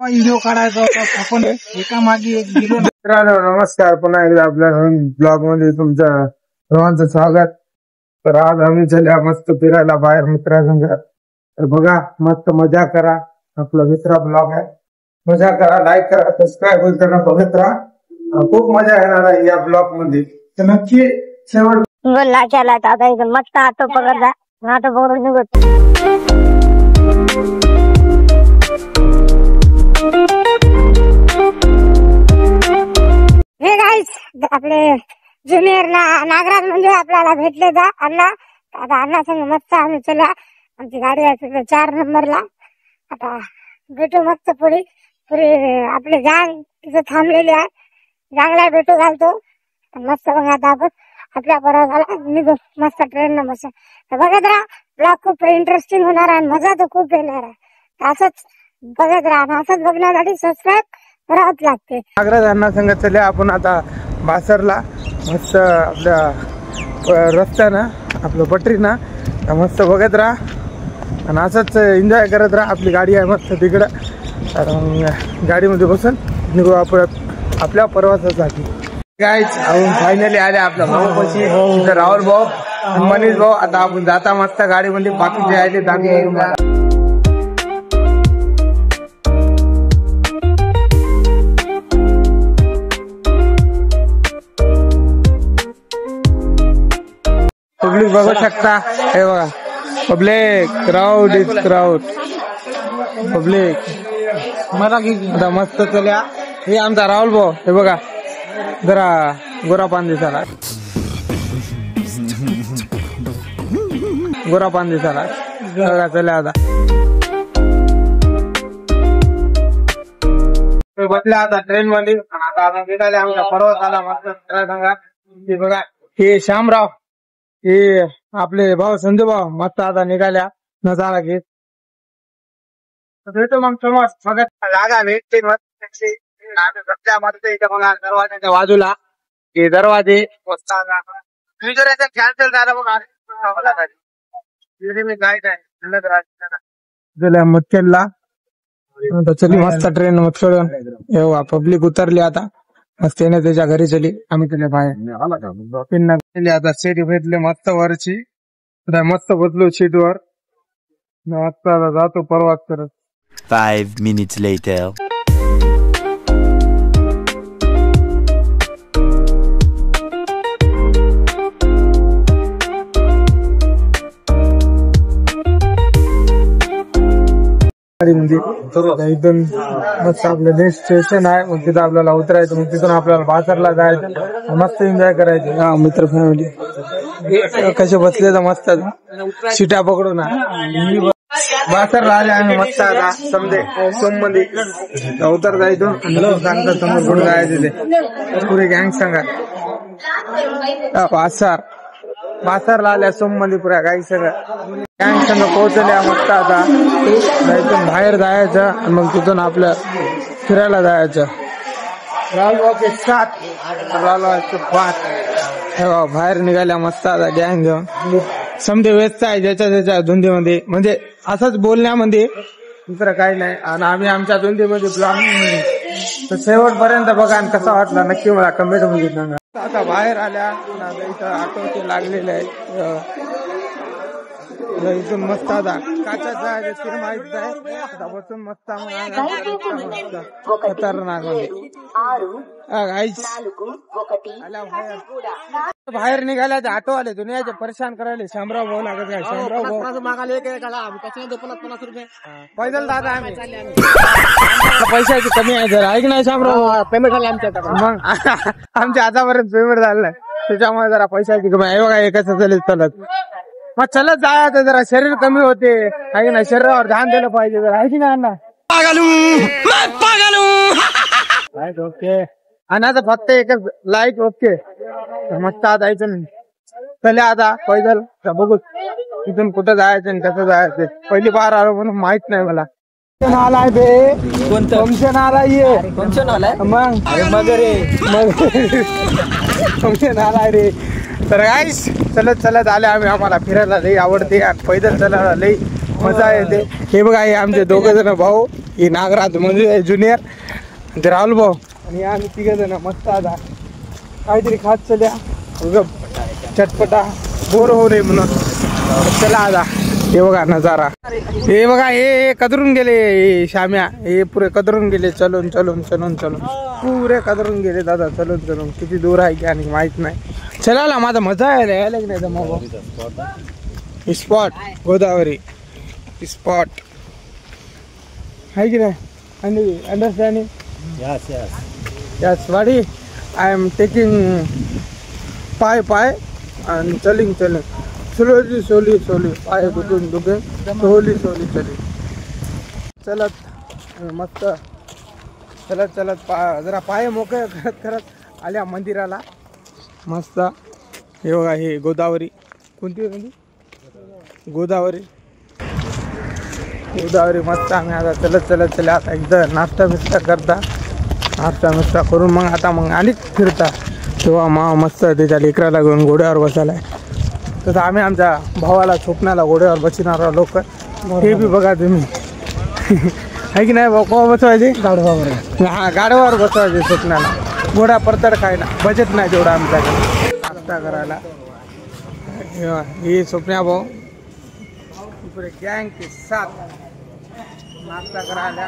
Video काढायचा होता आपण एका मागे एक गेलो. मित्रांनो नमस्कार, पुन्हा एकदा आपल्या ब्लॉग मध्ये तुमचं सर्वांचं स्वागत. तर आज आम्ही चल्या मस्त फिरायला बाहेर मित्रांसंग. तर बघा मस्त मजा करा. आपला दुसरा ब्लॉग आहे, मजा करा, लाईक करा, सबस्क्राईब करा, बघत राहा. खूप मजा येणार आहे या ब्लॉग मध्ये, तर नक्की शेवट बोलला केला आता इथून मस्त आटो पकडला आटो पकडून निघत. हे गाईस आपले ज्युनियर नागराज म्हणजे आपल्याला भेटले जा अण्णा. आता अण्णा संग मस्त आम्ही चला, आमची गाडी आहे 4 नंबरला. आता भेटू मस्त पुढे आपले गँग तिथे थांबलेली आहे. गँगला भेटू घालतो मस्त. मग आता आपण आपल्या परवाला निघू मस्त ट्रेन न बस. तर बघत राहा, ब्लॉग खूप इंटरेस्टिंग होणार आहे, मजा तर खूप येणार आहे. असंच बघत राहा, असंच बघण्यासाठी सबस्क्राईब करावंच लागते. नागराज अण्णा संग चले आपण आता बासरला. मस्त आपल्या रस्त्यानं आपलं पटरीनं मस्त बघत राहा आणि असंच एन्जॉय करत राहा. आपली गाडी आहे मस्त तिकडं. तर मग गाडीमध्ये बसून निघू आपण आपल्या प्रवासासाठी. गाईज आपण फायनली आले आपल्या भाऊपाशी, तिथं राहुल भाऊ आणि मनीष भाऊ. आता आपण जाता मस्त गाडीमध्ये, बाकीचे आहे ते दाखवून. पब्लिक बघू शकता, हे बघा public, crowd is crowd public. आता मस्त चल्या. हे आमचा राहुल भाऊ, हे बघा जरा गोरा पान दिसाला, गोरा पान दिसाला बघा. चल्या आता बसल्या आता ट्रेन मध्ये. आता निघाले आमचा पर्वत आला मस्त सांगा. हे बघा हे श्यामराव, हे आपले भाऊ संजू भाऊ मस्त आता निघाल्या नजारा घेत. भेटू मग समोर बघत जागा भेटते मस्त. दरवाजाच्या बाजूला हे दरवाजे कॅन्सल झालं बघा मच्छरला. चली मस्त ट्रेन मच्छर पब्लिक उतरली आता मस्त. त्याने त्याच्या घरी चली, आम्ही त्याला बाहेर आता सीट भेटले मस्त वरची. मस्त बसलो सीट वर मस्त. आता जातो प्रवास करत. 5 minutes later. इथून मस्त आपलं नेक्स्ट स्टेशन आहे, मग तिथं आपल्याला उतरायचं. मग तिथून आपल्याला बासरला जायचं, मस्त एन्जॉय करायचं. हा मित्र फॅमिली कसे बसले तर मस्त सीटा पकडून बासरला आले आम्ही मस्त. आता समजे सोम मध्ये उतर जायचो, सांगतात समोर कुठं जायचं ते पुरे गँग सांगा. बासरला आल्या सोम मध्ये पुऱ्या गाई सगळं गँग संग पोहोचल्या मस्त. आता इथून बाहेर जायचं आणि मग तिथून आपलं फिरायला जायचं. राहुल बाहेर निघाल्या मस्त आता गँग घेऊन. समजे व्यस्त आहे ज्याच्या त्याच्या धुंदीमध्ये, म्हणजे असंच बोलण्यामध्ये, दुसरं काही नाही. आणि आम्ही आमच्या धुंदीमध्ये ब्लॉग तर शेवटपर्यंत बघा आणि कसा वाटला नक्की मला कमेंट मध्ये सांगा. आता बाहेर आल्या, इथं ऑटो लागलेले आहेत. इथून मस्त आता काचाचं आहे ते माहित आहे. आता बसून मस्त खतरनाक बाहेर निघाल्या. ऑटो आले दुनियाचे परेशान करायला. शामराव भाऊ लागत आहे. शामराव भाऊ मागायला पैदल दादा आम्ही पैशाची कमी आहे जरा, ऐक नाही शामराव. पेमेंट झाले आमच्या, मग आमच्या आतापर्यंत पेमेंट झालं नाही, त्याच्यामुळे जरा पैशाची कमी आहे. बघा कसं चलत मग चलत जायचं, जरा शरीर कमी होते, आहे ना, शरीरावर ध्यान दिलं पाहिजे जरा, आहे की नाही अण्णा. ओके आणि आता फक्त एकच लाईक ओके मस्त. आता जायचं चले आता पैदल. बघू तिथून कुठं जायचं आणि कसं जायचं. पहिली बार आलो म्हणून माहित नाही मला. आलाय बे फंक्शन आलाय, फंक्शन आलाय मग फंक्शन आलाय रे. तर गाईस चलत आले आम्ही. आम्हाला फिरायला लई आवडते आणि पैदल चालायला लई मजा येते. हे बघा हे आमचे 2 जण भाऊ ही नागराज म्हणजे ज्युनियर ते राहुल भाऊ आणि आम्ही तिघ जण मस्त आता काहीतरी खात चल्या चटपटा बोर होऊ नये म्हणून चला आता. हे बघा नजारा, हे बघा हे कदरून गेले, हे शाम्या हे पुरे कदरून गेले चलून चलून चलून चलून पुरे कदरून गेले दादा चलून चलून. किती दूर आहे की आणि माहित नाही. चला माझा मजा यायला की नाही मग स्पॉट गोदावरी स्पॉट आहे की नाही. आणि अंडरस्टँडिंग यस वाडी आय एम टेकिंग पाय आणि चलिंग स्लोली सोली पाय दुखून सोली चली चलत मस्त चलत जरा पाय मोकळे करत आल्या मंदिराला मस्त. हे बघा हे गोदावरी, कोणती नदी? गोदावरी मस्त. आम्ही आता चलत आता एकदा नाश्ता करता करून मग आता आणि फिरता तेव्हा मस्त त्याच्या लेकराला घेऊन घोड्यावर बसायला. तसं आम्ही आमच्या भावाला स्वप्नाला घोड्यावर बसणार लोक. हे बी बघा तुम्ही आहे की नाही भाऊ बसवायचे गाढवावर. हा गाढवावर बसवायचे स्वप्नाला. घोडा परतड खायला बजेट नाही तेवढं आमच्याकडे नाश्ता करायला. हे स्वप्ना भाऊ पुरे गँग के साथ नाश्ता करायला.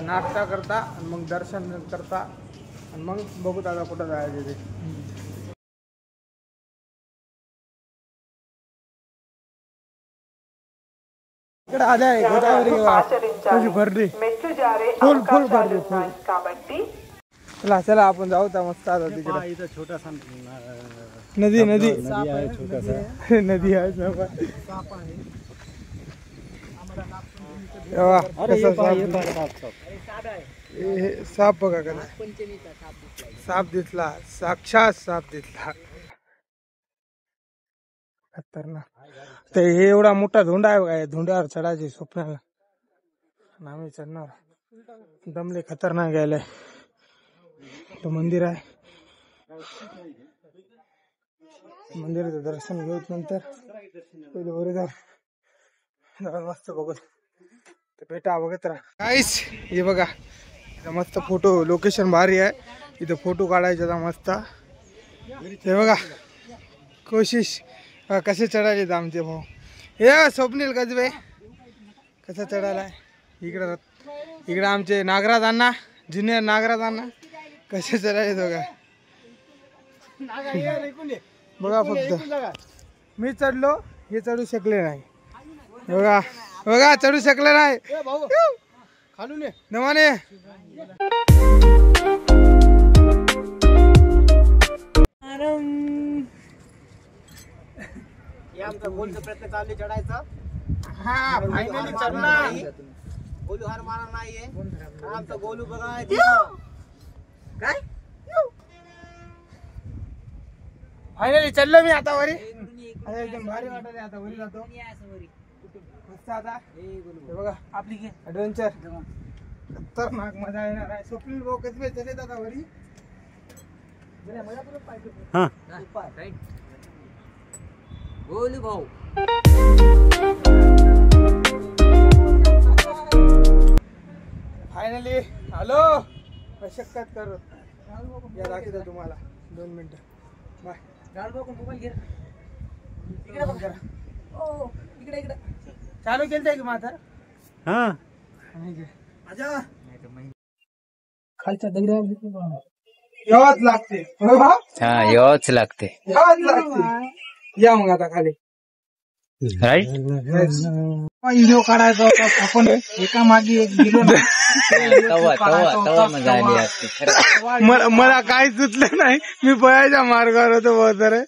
नाश्ता करता आणि मग दर्शन करता आणि मग बघू दादा कुठं जायचं ते. इकडे आले आहे गोदावरी कशी भरली फुल भरली फुल. चला आपण जाऊ त्या मस्त आता तिकडे. छोटासा नदी नदी आहे साप बघा का साप दिसला, साक्षात साप दिसला खतरनाक. ते हे एवढा मोठा धोंडा आहे बघा, धोंड्यावर चढायचे स्वप्नाला. आम्ही चढणार दमले खतरनाक गेले. तो मंदिर आहे, मंदिराचं दर्शन घेऊ नंतर पहिले वर जाऊ मस्त बघत बेटा बघत राहा. काहीच हे बघा मस्त फोटो लोकेशन भारी आहे. इथं फोटो काढायचे मस्त. हे बघा कोशिश कसे चढायचे आमचे भाऊ. हे स्वप्नील गजबे कसं चढायला. इकडं आमचे नागराज अण्णा ज्युनियर नागराज अण्णा कसे चढायचे बघा. फक्त मी चढलो, हे चढू शकले नाही. बघा चढू शकले नाही खालून नमाने. आमचं गोलचा प्रयत्न चालू चढायचा. हा फायनली चढणार. गोलू हार मारणार नाहीये. आमचा गोलू बघा काय फायनली चढलो मी आता वरी. आता एकदम भारी वाटत. आता वरी जातो मस्त. आता हे बघा आपली ऍडव्हेंचर खतरनाक मजा येणार आहे. स्वप्नील भाऊ कसबे चढत आता वरी. गोलू भाऊ फायनली हॅलो मशक्कत करत या दाखवतो तुम्हाला 2 मिनिटं. बाय. चालू केलं की माथा खालच्या दगड्या यावंच लागते. यावंच लागते. या मग आता खाली राईट. व्हिडिओ काढायचा होता आपण एका मागे एक गेलो ना. तवा मजा आली असते. मला काही सुचलं नाही. मी पळायच्या मार्गावर होतो बहुत सारे.